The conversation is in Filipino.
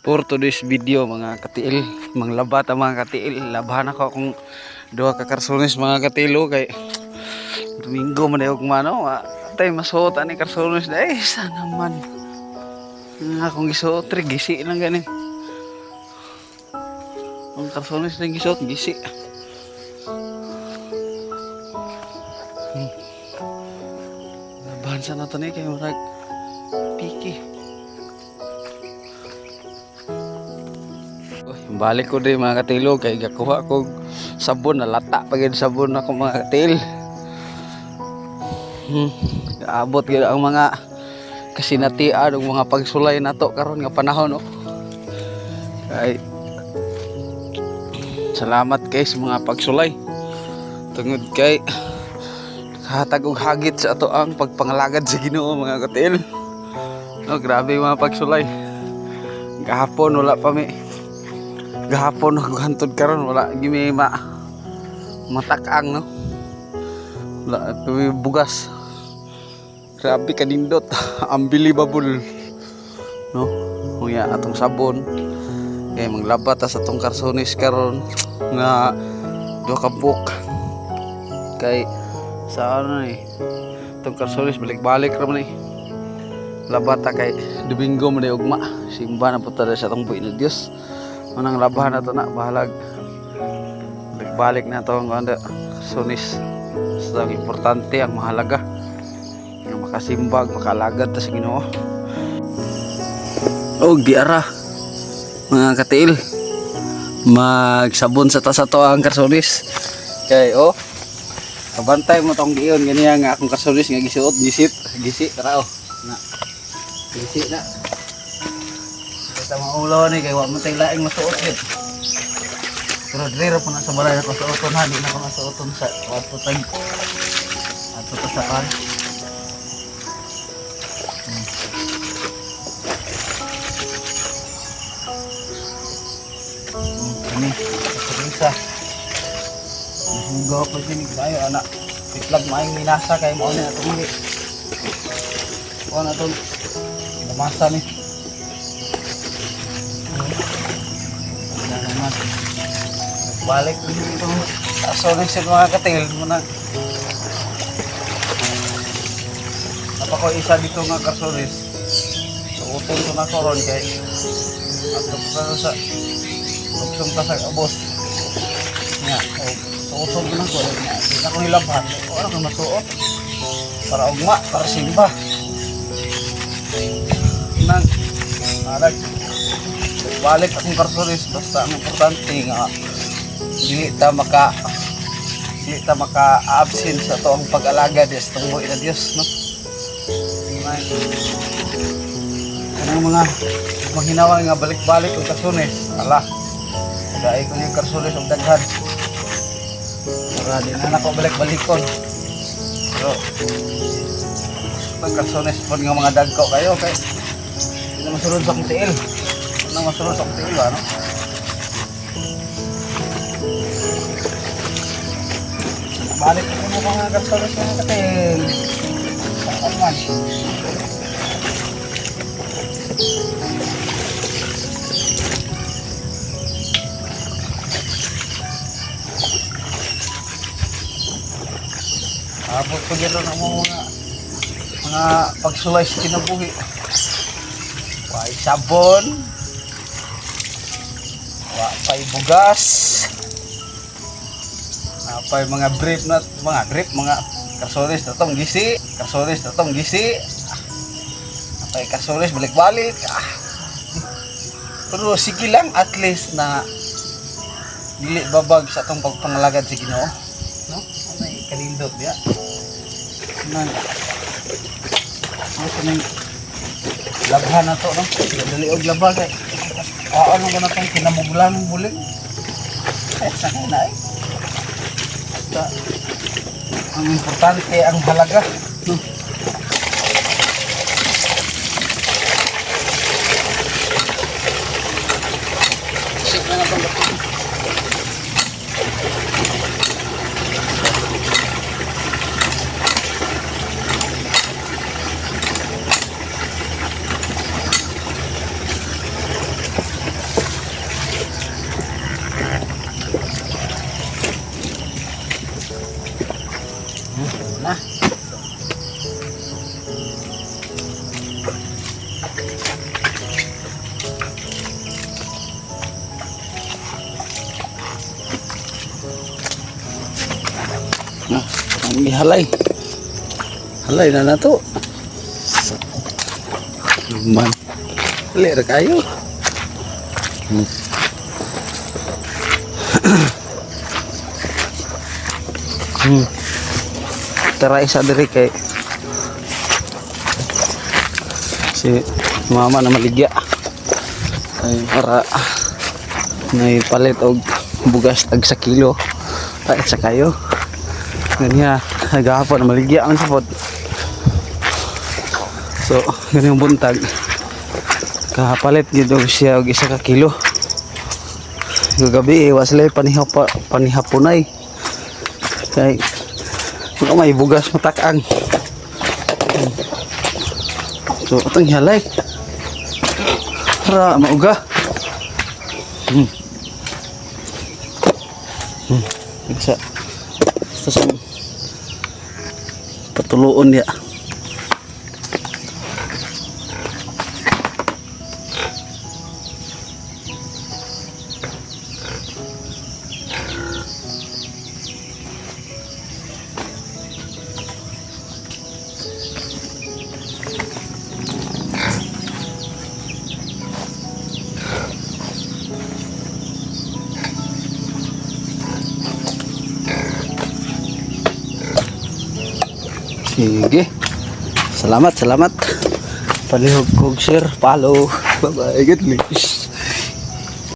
For today's video mga katiil, mga labat ang mga katiil, labahan ako kung duha ka karsones mga katilo kay Domingo man ayog mano, atay masuot ani karsones dai sana man. Akong gisuot ri gisi lang gani. Ang karsones lang gisuot gisi. Labahan sa nato ni kay murag piki. Balik ko din mga katilo kay gakuha ko sabon na lata pagid sabon ako mga katil. Abot gyud ang mga kasinatian ug mga pagsulay nato karon nga panahon kay salamat kay sa mga pagsulay tungod kay hatag og hagit sa ato ang pagpangalagad sa Ginoo mga katil. Grabe mga pagsulay. Gahapon wala pa mi. Gahapon ako hantod karon wala gimi matak-ang no. Wala bugas. Grabe kanindot. Unbelievable. No? Kuya atong sabon. Kay maglabat sa atong karsones karon nga duha ka book. Kay sa ano atong karsones balik-balik ra man labata kay Domingo man ugma. Simba na puta sa atong buhi na Dios. Manang labahan na to na bahalag balik na to ang kanda sunis sa importante ang mahalaga ang makasimbag makalagad ta sa Ginoo. Giara mga katiil magsabon sa tasa to ang karsonis kay kabantay mo tong giyon ganiya nga akong karsonis nga gisuot gisi tara na gisi na kita maulo ni kay wa mo tay laing masuot gid. Pero dire pa na sa balay ako suoton ha, di na ko masuoton sa wato tag. Ato ta sa kan. Ini bisa. Hugo ko din kayo anak. Itlag maing minasa kay mo ni ato muli. Ko na to. Masa ni. Balik dito sa next mga katil mo na napako isa dito nga karsones so utol ko na koron kay ato pa sa luksong tasag abos nga so utol ko na ko di na ko nilabhan o ano ko masuot para ugma para simba nang alag balik akong karsones basta ang importante nga dili ta maka-absent sa toong pag-alaga des tong buhi na Dios no. Kanang mga mahinawang nga balik-balik og karsones ala dai ko yung karsones og daghan para di na nako balik-balikon pero ang karsones pod nga mga dagko kayo kay di na masulod sa akong tiil nang masulod sa akong tiil ano. Balik ko mo mga karsones mga katil. Saan man? Abot ko dito na mga pagsulay sa kinabuhi. Wai sabon. Wai bugas. Apay mga mga karsones na tong gisi apay karsones balik-balik pero sige lang at least na dili babag sa atong pagpangalagad sa Ginoo no may kalindot diya man ano labhan na to no dali og labag kay ano ko na tong kinamuglan bulig sa kanay ang importante ang halaga Halay. Halay na na to. Man. Lir kayo. Tara isa diri kay si mama na maligya ay para may palit og bugas tag sa kilo at sa kayo ganyan nagahapon na maligya ang sapot so ganyan buntag kapalit gito siya og isa ka kilo gabi waslay panihapunay kay may bugas matakang so atong halay para mauga bisa sa patuluon ya sige salamat palihog kog share follow bye bye good news